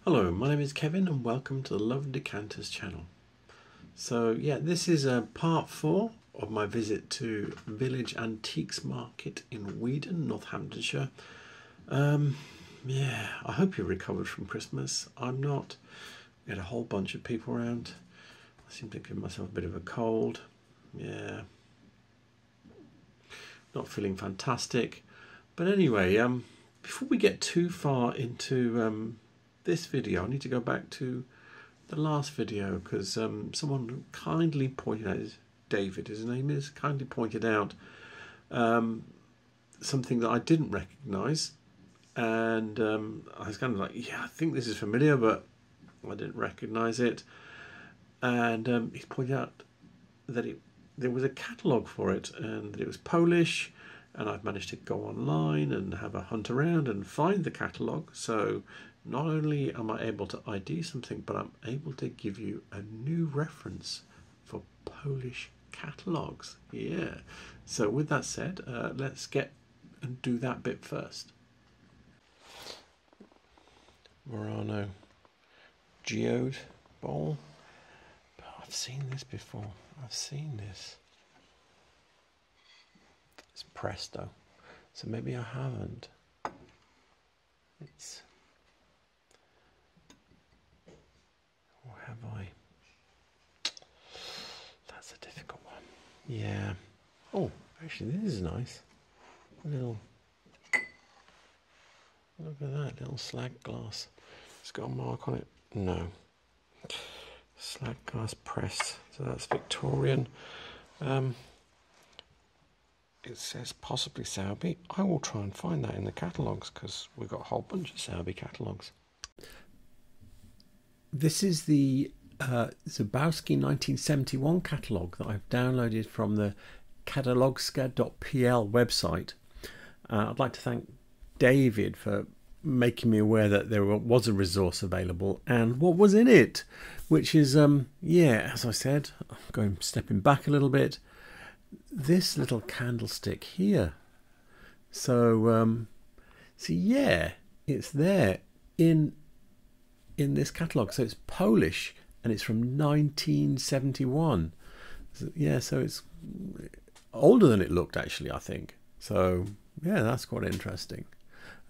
Hello, my name is Kevin and welcome to the Love Decanters channel. So yeah, this is part 4 of my visit to Village Antiques Market in Weedon, Northamptonshire. Yeah, I hope you recovered from Christmas. I'm not. We had a whole bunch of people around. I seem to give myself a bit of a cold. Yeah, not feeling fantastic. But anyway, before we get too far into this video, I need to go back to the last video because someone kindly pointed out, David his name is, kindly pointed out something that I didn't recognise, and I was kind of like, yeah, I think this is familiar, but I didn't recognise it. And he pointed out that there was a catalogue for it and that it was Polish, and I've managed to go online and have a hunt around and find the catalogue. So not only am I able to ID something, but I'm able to give you a new reference for Polish catalogues. Yeah. So with that said, let's get and do that bit first. Murano geode bowl. But I've seen this before. I've seen this. It's pressed though, so maybe I haven't. It's, or have I? That's a difficult one. Yeah. Oh, actually, this is nice. Little. Look at that little slag glass. It's got a mark on it. No. Slag glass pressed. So that's Victorian. It says possibly Sowerby. I will try and find that in the catalogues because we've got a whole bunch of Sowerby catalogues. This is the Zabowski 1971 catalogue that I've downloaded from the catalogska.pl website. I'd like to thank David for making me aware that there was a resource available and what was in it, which is, yeah, as I said, I'm stepping back a little bit. This little candlestick here. So yeah, it's there in this catalogue. So it's Polish and it's from 1971. So, yeah, so it's older than it looked actually, I think. So yeah, that's quite interesting.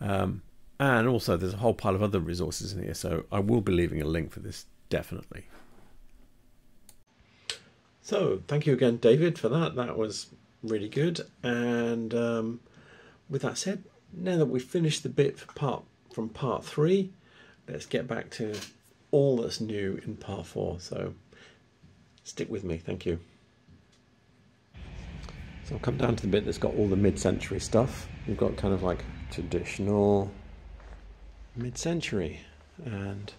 And also there's a whole pile of other resources in here, so I will be leaving a link for this definitely. So thank you again, David, for that. That was really good. And with that said, now that we've finished the bit from part 3, let's get back to all that's new in part 4. So stick with me. Thank you. So I'll come down to the bit that's got all the mid-century stuff. We've got kind of like traditional mid-century, and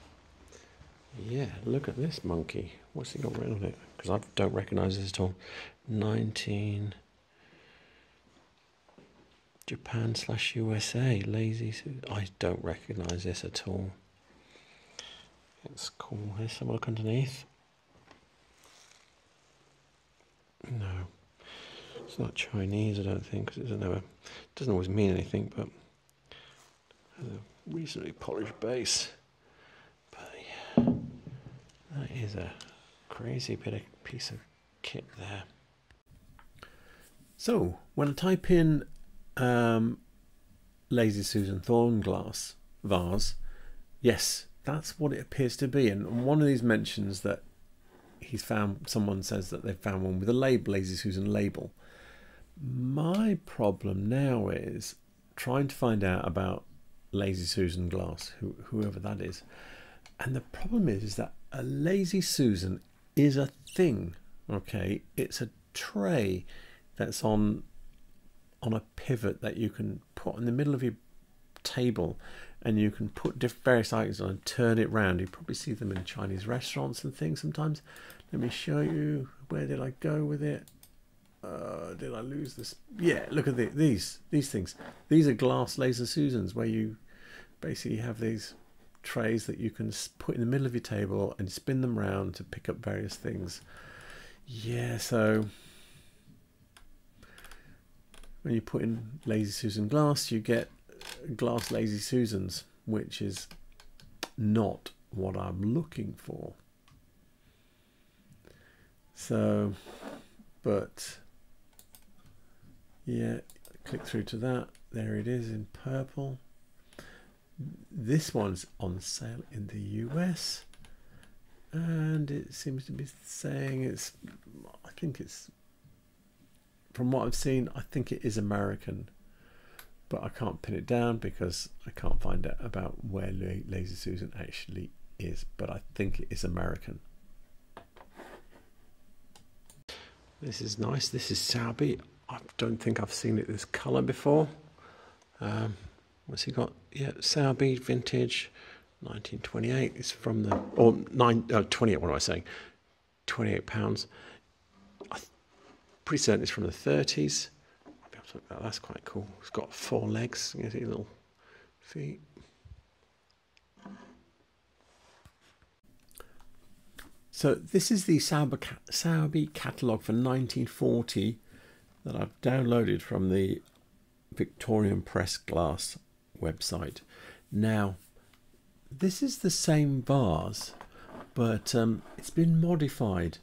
yeah, look at this monkey. What's he got written on it? Because I don't recognise this at all. 19 Japan/USA lazy suit. I don't recognise this at all. It's cool. Let's have a look underneath. No, it's not Chinese, I don't think, because it doesn't always mean anything, but has a recently polished base. But yeah, that is a crazy piece of kit there. So when I type in Lazy Susan Thorn glass vase, yes, that's what it appears to be. And one of these mentions that he's found, someone says that they've found one with a label, Lazy Susan label. My problem now is trying to find out about Lazy Susan glass, whoever that is. And the problem is that a Lazy Susan is a thing. Okay, it's a tray that's on a pivot that you can put in the middle of your table, and you can put various items on and turn it round. You probably see them in Chinese restaurants and things sometimes. Let me show you. Where did I go with it? Did I lose this? Yeah, look at these things. These are glass Lazy Susans, where you basically have these trays that you can put in the middle of your table and spin them round to pick up various things. Yeah, so when you put in Lazy Susan glass, you get glass Lazy Susans, which is not what I'm looking for. So, but yeah, click through to that. There it is in purple. This one's on sale in the US, and it seems to be saying it's, I think it's, from what I've seen, I think it is American, but I can't pin it down because I can't find out about where Lazy Susan actually is, but I think it is American. This is nice. This is Sowerby. I don't think I've seen it this colour before. What's he got? Yeah, Sowerby vintage, 1928. It's from the, or 28. What am I saying? £28. I'm pretty certain it's from the 30s. I'll be able to look at that. That's quite cool. It's got 4 legs. You can see little feet. So this is the Sowerby catalogue for 1940 that I've downloaded from the Victorian Press Glass website. Now, this is the same vase, but it's been modified.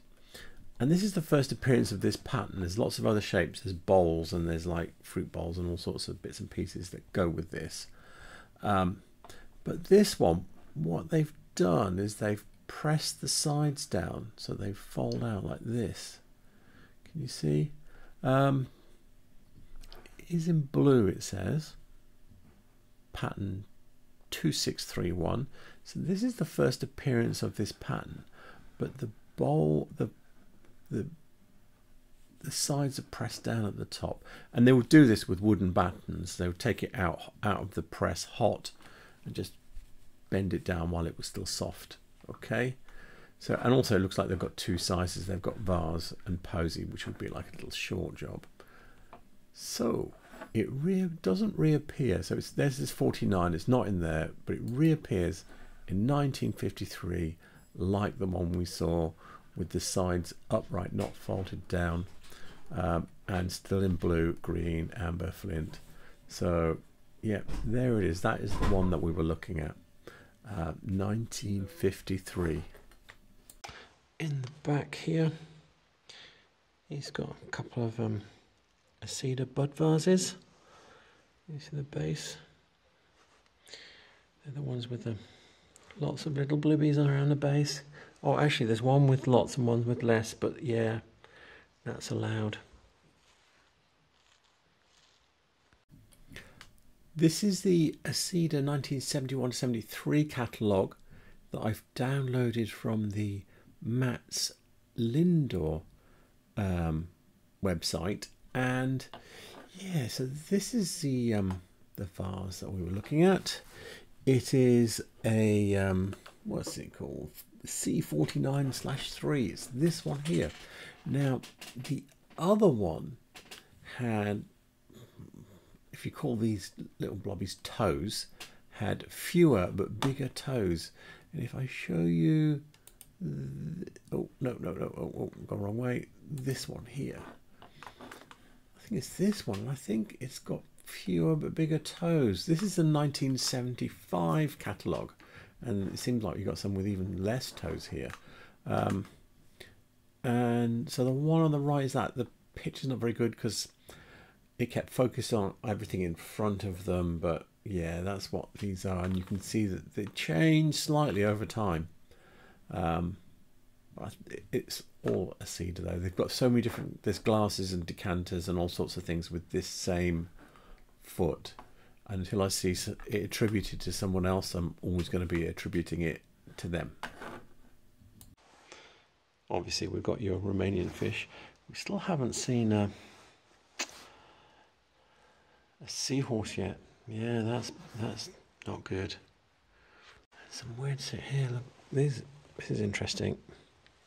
And this is the first appearance of this pattern. There's lots of other shapes. There's bowls and there's like fruit bowls and all sorts of bits and pieces that go with this. But this one, what they've done is they've pressed the sides down so they fold out like this. Can you see? It is in blue, it says. Pattern 2631. So this is the first appearance of this pattern, but the bowl, the sides are pressed down at the top, and they will do this with wooden battens. They would take it out of the press hot and just bend it down while it was still soft. Okay, so, and also it looks like they've got 2 sizes. They've got vase and posy, which would be like a little short job. So it doesn't reappear. So there's this 49. It's not in there, but it reappears in 1953, like the one we saw with the sides upright, not folded down, and still in blue, green, amber, flint. So yeah, there it is. That is the one that we were looking at. 1953. In the back here, he's got a couple of cedar bud vases. You see the base? They're the ones with the lots of little bluebies around the base. Oh, actually, there's one with lots and one with less, but yeah, that's allowed. This is the Cedar 1971-73 catalogue that I've downloaded from the Mats Lindor website, and yeah, so this is the vase that we were looking at. It is a what's it called? C49/3. It's this one here. Now, the other one had, if you call these little blobbies toes, had fewer but bigger toes. And if I show you, oh no, gone the wrong way. This one here. I think it's this one. I think it's got fewer but bigger toes. This is the 1975 catalogue, and it seems like you got some with even less toes here. And so the one on the right is that. The picture's not very good because it kept focused on everything in front of them, but yeah, that's what these are, and you can see that they change slightly over time. It's all a cedar though. They've got so many different, there's glasses and decanters and all sorts of things with this same foot, and until I see it attributed to someone else, I'm always going to be attributing it to them. Obviously we've got your Romanian fish. We still haven't seen a seahorse yet. Yeah, that's not good. Some weird shit here. Look, this is interesting.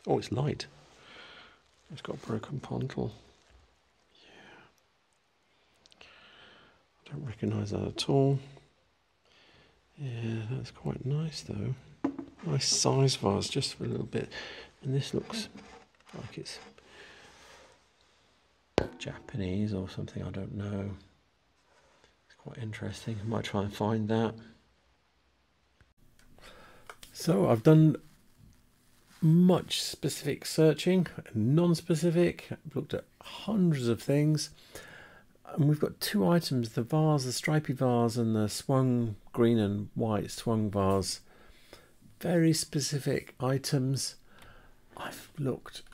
Oh, it's light. It's got broken pontal. Yeah, I don't recognise that at all. Yeah, that's quite nice though. Nice size vase, just for a little bit. And this looks like it's Japanese or something. I don't know. Quite interesting. I might try and find that. So I've done much specific searching, non-specific. I've looked at hundreds of things, and we've got two items: the vase, the stripy vase, and the swung green and white swung vase. Very specific items. I've looked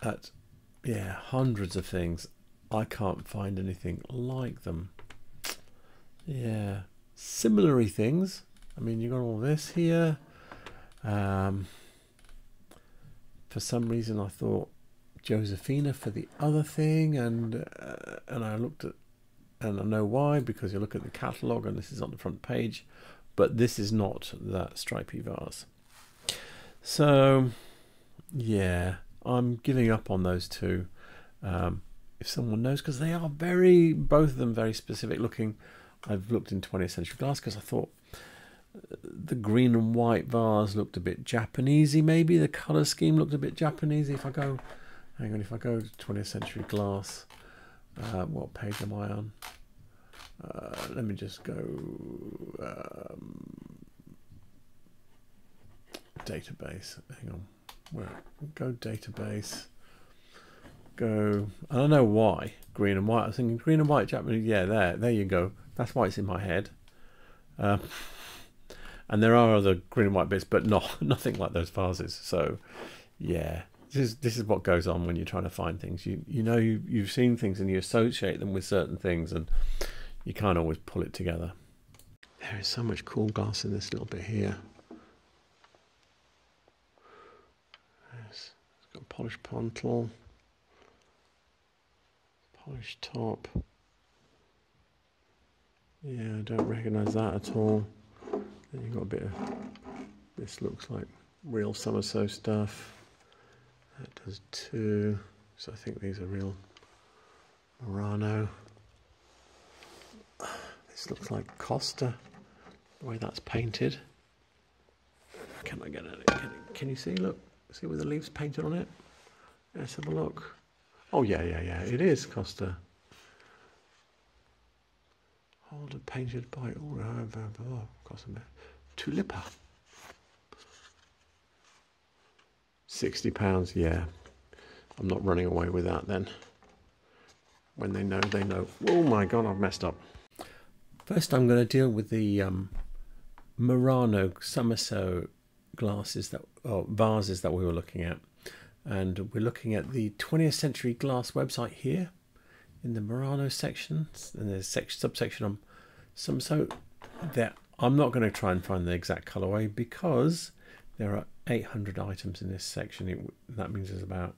at hundreds of things. I can't find anything like them. Yeah, similar things. I mean, you got all this here. For some reason I thought Josephina for the other thing, and I looked at, and I know why, because you look at the catalogue and this is on the front page, but this is not that stripy vase. So yeah, I'm giving up on those two. If someone knows, because they are both of them very specific looking. I've looked in 20th century glass because I thought the green and white vase looked a bit Japanesey, maybe the colour scheme looked a bit Japanesey. If I go, hang on, if I go to 20th century glass, what page am I on? Let me just go database. Hang on, go database. Go. I don't know why green and white. I was thinking green and white Japanese. Yeah, there you go. That's why it's in my head. And there are other green and white bits, but nothing like those vases. So yeah, this is what goes on when you're trying to find things. You've seen things and you associate them with certain things, and you can't always pull it together. There is so much cool glass in this little bit here. It's got polished pontil, polished top. Yeah, I don't recognise that at all. Then you've got a bit of, this looks like real Somerset stuff. That does too. So I think these are real Murano. This looks like Costa, the way that's painted. Can I get it? Can you see? Look, see where the leaves painted on it? Let's have a look. Oh yeah, it is Costa. Holder painted by Costa Tulipa. £60. Yeah, I'm not running away with that then. When they know, they know. Oh my God, I've messed up. First, I'm going to deal with the Murano Somerset vases that we were looking at, and we're looking at the 20th century glass website here in the Murano section, and there's a subsection on Somerset. There, I'm not going to try and find the exact colorway because there are 800 items in this section. That means there's about,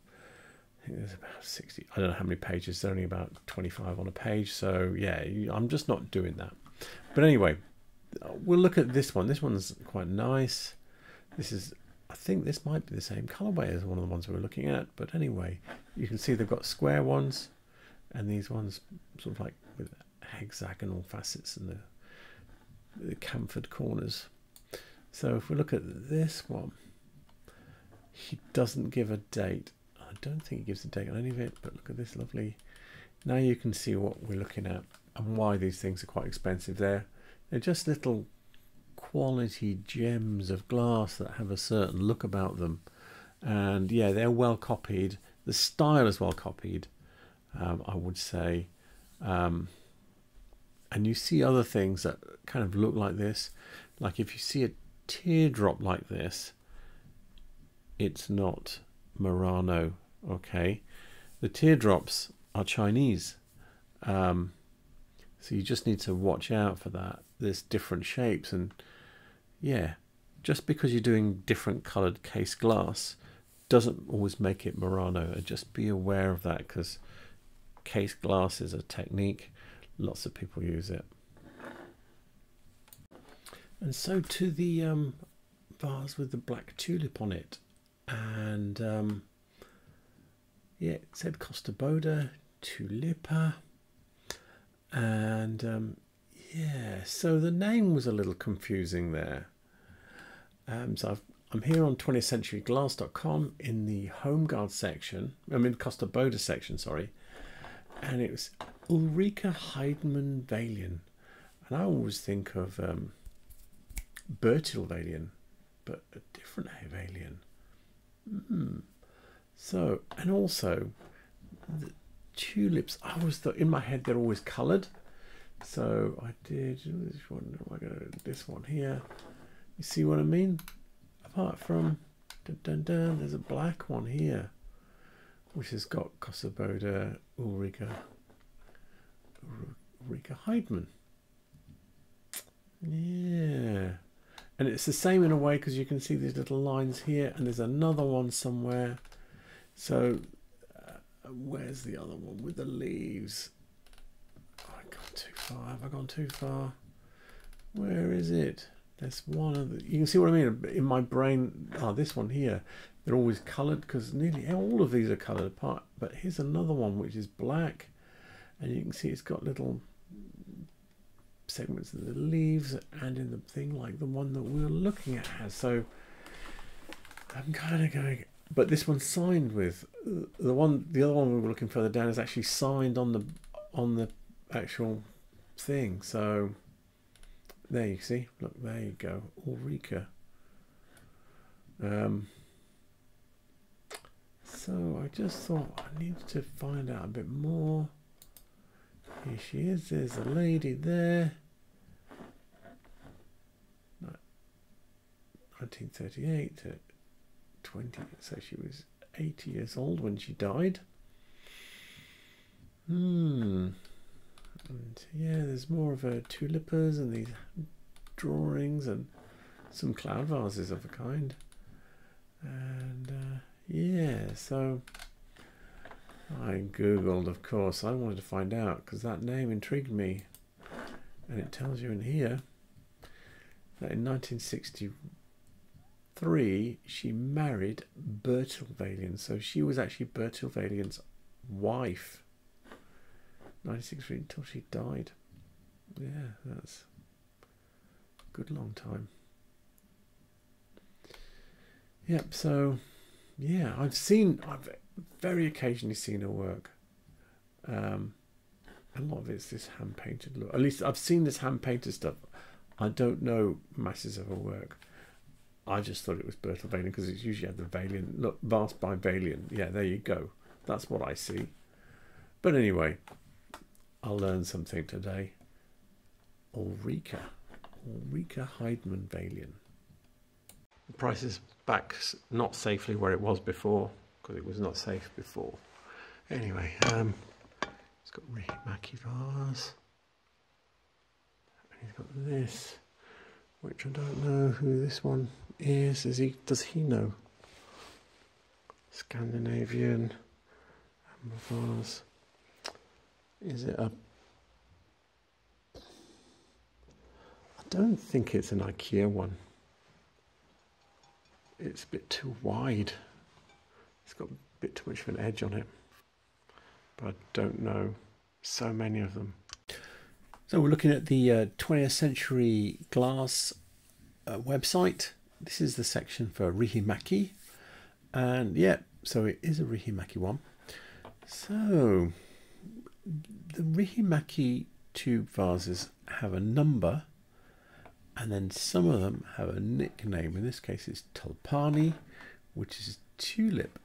I think there's about 60. I don't know how many pages. There's only about 25 on a page. So yeah, I'm just not doing that. But anyway, we'll look at this one. This one's quite nice. This is, I think this might be the same colorway as one of the ones we were looking at. But anyway, you can see they've got square ones, and these ones sort of like with hexagonal facets and the chamfered corners. So if we look at this one, he doesn't give a date. I don't think he gives a date on any of it, but look at this lovely. Now you can see what we're looking at and why these things are quite expensive. They're just little quality gems of glass that have a certain look about them. And yeah, they're well copied. The style is well copied, I would say. And you see other things that kind of look like this. Like if you see a teardrop like this, it's not Murano, okay? The teardrops are Chinese. So you just need to watch out for that. There's different shapes, and yeah, just because you're doing different coloured case glass doesn't always make it Murano. Just be aware of that, because case glass is a technique. Lots of people use it. And so to the vase with the black tulip on it, and yeah, it said Costa Boda Tulipa, and yeah, so the name was a little confusing there. So I'm here on 20thcenturyglass.com in the Home Guard section. I mean Costa Boda section, sorry, and it was Ulrika Heidemann Valian, and I always think of Bertil Valian, but a different alien. So, and also the tulips, I always thought in my head they're always coloured. So I did which one am I going to, this one here. You see what I mean? Apart from there's a black one here, which has got Kosoboda Ulrika Heidmann. Yeah. And it's the same in a way because you can see these little lines here, and there's another one somewhere. So where's the other one with the leaves? Oh, I've gone too far. Have I gone too far? Where is it? There's one of the, you can see what I mean in my brain. Oh, this one here. They're always coloured because nearly all of these are coloured apart. But here's another one which is black, and you can see it's got little segments of the leaves and in the thing like the one that we were looking at has. So I'm kind of going, but this one's signed with the other one we were looking further down is actually signed on the actual thing. So there you see, look, there you go, Ulrika. So I just thought I needed to find out a bit more. Here she is, there's a lady there. 1938 to 20, so she was 80 years old when she died. And yeah, there's more of her tulipas and these drawings and some cloud vases of a kind. And yeah, so I googled, of course. I wanted to find out because that name intrigued me, and it tells you in here that in 1963 she married Bertil Valiant, so she was actually Bertil Valiant's wife. 1963 until she died. Yeah, that's a good long time. Yep. So yeah, I've very occasionally seen her work. A lot of it's this hand painted look. At least I've seen this hand painted stuff. I don't know masses of her work. I just thought it was Bertil Valiant because it's usually had the Valiant look, Vase by Valiant. Yeah, there you go. That's what I see. But anyway, I'll learn something today. Ulrika Heidmann Valiant. The price is back not safely where it was before because it was not safe before. Anyway, it's got Rihimäki vase, and he's got this, which I don't know who this one is. Does he know? Scandinavian amber vase. Is it a? I don't think it's an IKEA one. It's a bit too wide. It's got a bit too much of an edge on it. But I don't know. So many of them. So we're looking at the 20th century glass website. This is the section for Rihimäki. And yeah, so it is a Rihimäki one. So the Rihimäki tube vases have a number, and then some of them have a nickname. In this case it's Tulpani, which is tulip.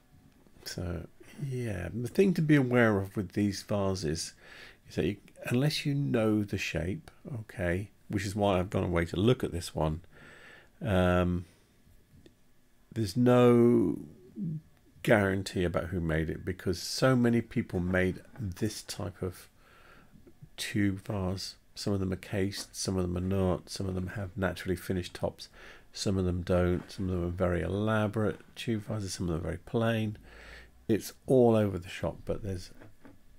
So yeah, the thing to be aware of with these vases is that unless you know the shape, okay, which is why I've gone away to look at this one, there's no guarantee about who made it, because so many people made this type of tube vase. Some of them are cased, some of them are not, some of them have naturally finished tops, some of them don't, some of them are very elaborate tube vases, some of them are very plain. It's all over the shop, but there's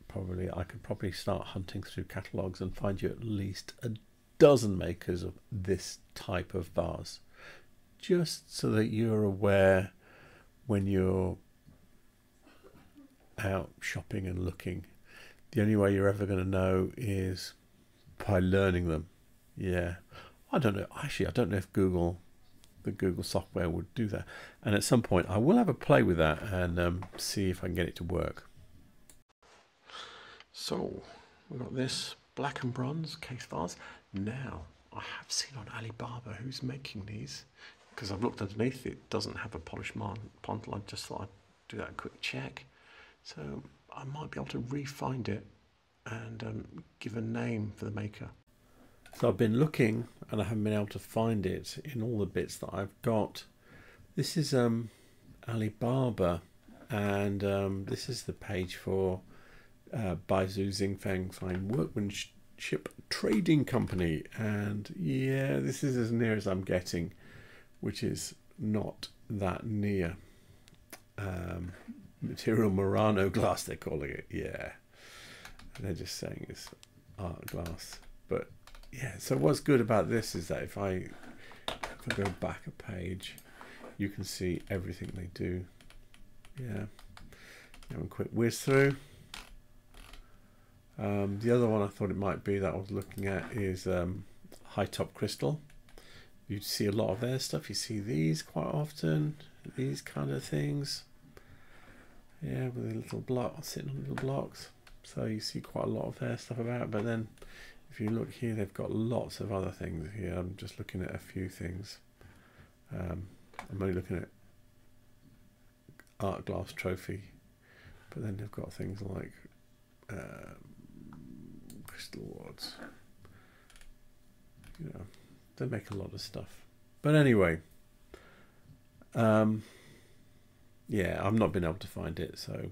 probably, I could probably start hunting through catalogues and find you at least a dozen makers of this type of vase, just so that you're aware when you're out shopping and looking. The only way you're ever going to know is by learning them. Yeah, I don't know, actually I don't know if the Google software would do that, and at some point I will have a play with that and see if I can get it to work. So we've got this black and bronze case vase. Now I have seen on Alibaba who's making these. because I've looked underneath, it doesn't have a polished pontle. I just thought I'd do that quick check. So I might be able to re-find it and give a name for the maker. So I've been looking and I haven't been able to find it in all the bits that I've got. This is Alibaba, and this is the page for Baizu Xingfeng Fine Workmanship Trading Company, and yeah, this is as near as I'm getting, which is not that near. Material Murano glass, they're calling it. Yeah, they're just saying it's art glass, but yeah. So what's good about this is that if I go back a page, you can see everything they do. Yeah, have a quick whiz through. The other one I thought it might be that I was looking at is High Top Crystal. You see a lot of their stuff. You see these quite often, these kind of things. Yeah, with a little block, sitting on little blocks. So you see quite a lot of their stuff about. But then if you look here, they've got lots of other things here. I'm just looking at a few things. I'm only looking at art glass trophy, but then they've got things like crystal rods. You know, they make a lot of stuff. But anyway, yeah, I've not been able to find it, so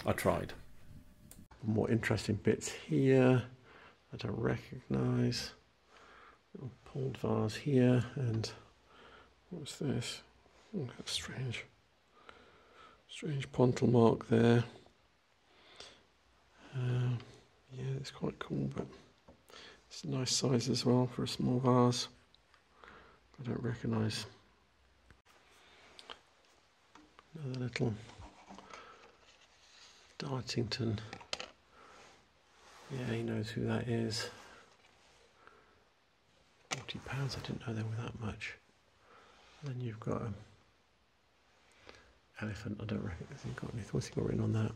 I tried. More interesting bits here I don't recognise. Little pulled vase here, and what's this? Oh, that's strange. Strange pontle mark there. Yeah, it's quite cool, but it's a nice size as well for a small vase. I don't recognise. Another little Dartington. Yeah, he knows who that is. £40. I didn't know they were that much. And then you've got an elephant. I don't reckon he got anything. What's he got written on that?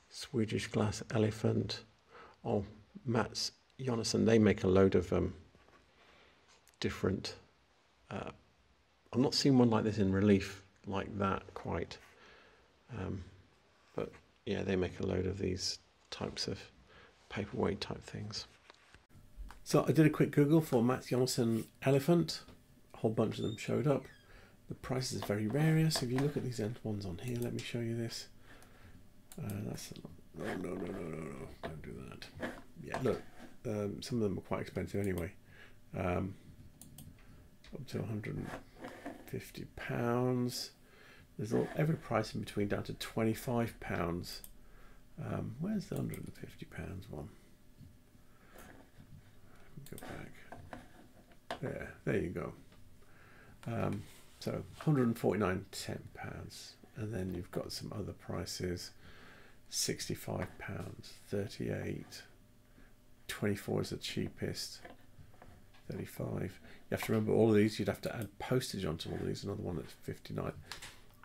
Swedish glass elephant. Oh, Mats Jonasson. They make a load of different. I've not seen one like this in relief like that quite. But yeah, they make a load of these types of paperweight type things. So I did a quick Google for Mats Jonasson elephant. A whole bunch of them showed up. The price is very various. If you look at these ones on here, let me show you this. That's no, don't do that. Yeah, look, some of them are quite expensive anyway. Up to £150. There's every price in between down to £25. Where's the £150 one? Go back. There you go. So £149, £10, and then you've got some other prices. £65, 38, 24 is the cheapest, 35. You have to remember all of these, you'd have to add postage onto all of these. Another one that's 59.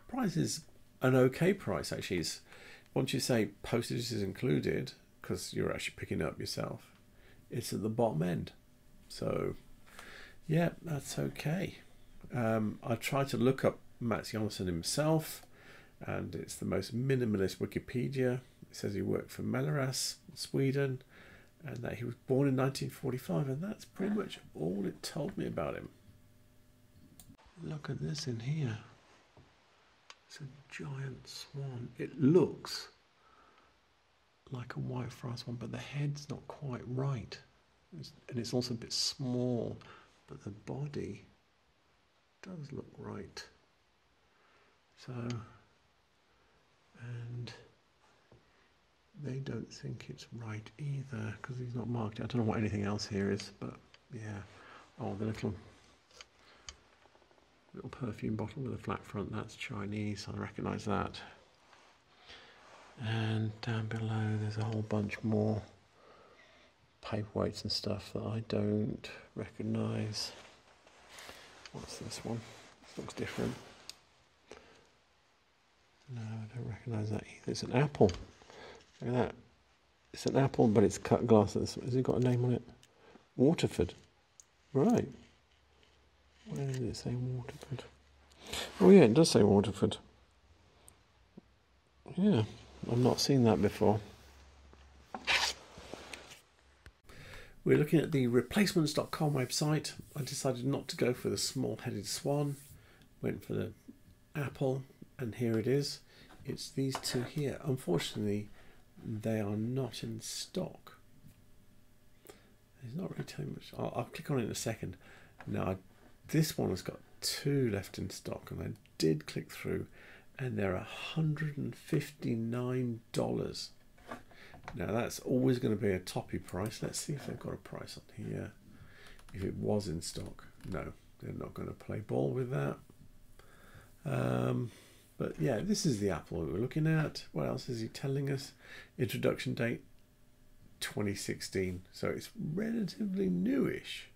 Price is an okay price actually. It's, once you say postage is included, because you're actually picking it up yourself, it's at the bottom end. So yeah, that's okay. I tried to look up Mats Jonasson himself, and it's the most minimalist Wikipedia. It says he worked for Melleras, Sweden, and that he was born in 1945, and that's pretty much all it told me about him. Look at this in here. It's a giant swan. It looks like a white frost one, but the head's not quite right. And it's also a bit small, but the body does look right. So, and they don't think it's right either because he's not marked. I don't know what anything else here is, but yeah. Oh, the little perfume bottle with a flat front, that's Chinese. I recognise that. And down below there's a whole bunch more paperweights and stuff that I don't recognise. What's this one? This looks different. No, I don't recognise that either. It's an apple. Look at that. It's an apple, but it's cut glass. Has it got a name on it? Waterford. Right. Where does it say Waterford? Oh yeah, it does say Waterford. Yeah, I've not seen that before. We're looking at the replacements.com website. I decided not to go for the small-headed swan. Went for the apple, and here it is. It's these two here. Unfortunately, they are not in stock. It's not really telling much. I'll click on it in a second. Now, this one has got 2 left in stock, and I did click through, and they're $159. Now, that's always going to be a toppy price. Let's see if they've got a price on here. If it was in stock. No, they're not going to play ball with that. But yeah, this is the apple we were looking at. What else is he telling us? Introduction date 2016. So it's relatively newish.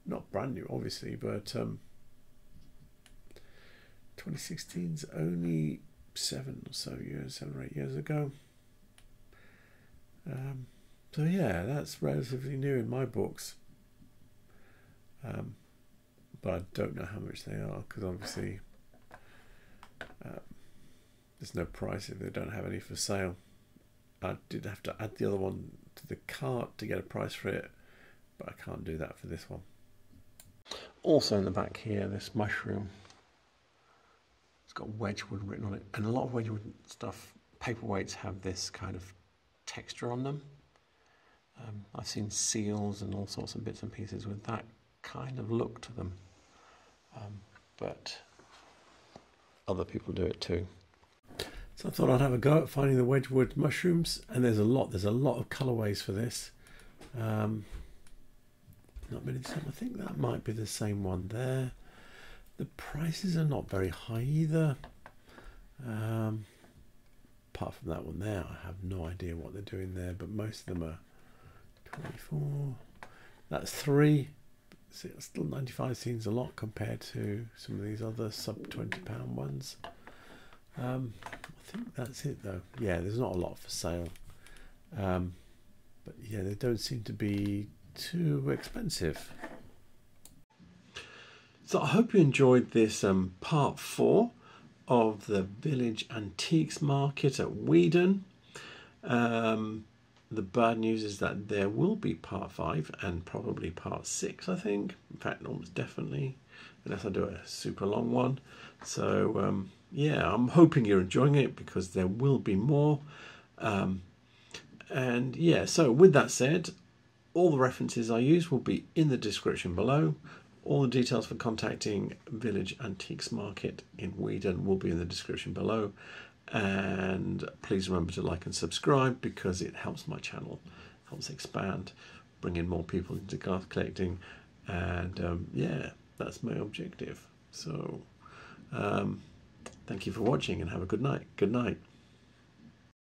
Not brand new, obviously, but 2016's only 7 or 8 years ago. So yeah, that's relatively new in my books. But I don't know how much they are, because obviously there's no price if they don't have any for sale. I did have to add the other one to the cart to get a price for it, but I can't do that for this one. Also in the back here, this mushroom, it's got Wedgwood written on it, and a lot of Wedgwood stuff, paperweights have this kind of texture on them. I've seen seals and all sorts of bits and pieces with that kind of look to them, but other people do it too. So I thought I'd have a go at finding the Wedgwood mushrooms, and there's a lot of colourways for this. Not many. I think that might be the same one there. The prices are not very high either. Apart from that one there, I have no idea what they're doing there, but most of them are 24. That's 3. Still 95 seems a lot compared to some of these other sub £20 ones. I think that's it though. Yeah, there's not a lot for sale. But yeah, they don't seem to be too expensive. So I hope you enjoyed this part 4 of the Village Antiques Market at Weedon. The bad news is that there will be part 5 and probably part 6, I think. In fact, almost definitely, unless I do a super long one. So yeah, I'm hoping you're enjoying it, because there will be more. And yeah, so with that said, all the references I use will be in the description below. All the details for contacting Village Antiques Market in Weedon will be in the description below. And please remember to like and subscribe, because it helps my channel, helps expand, bring in more people into glass collecting, and yeah, that's my objective. So thank you for watching, and have a good night. Good night.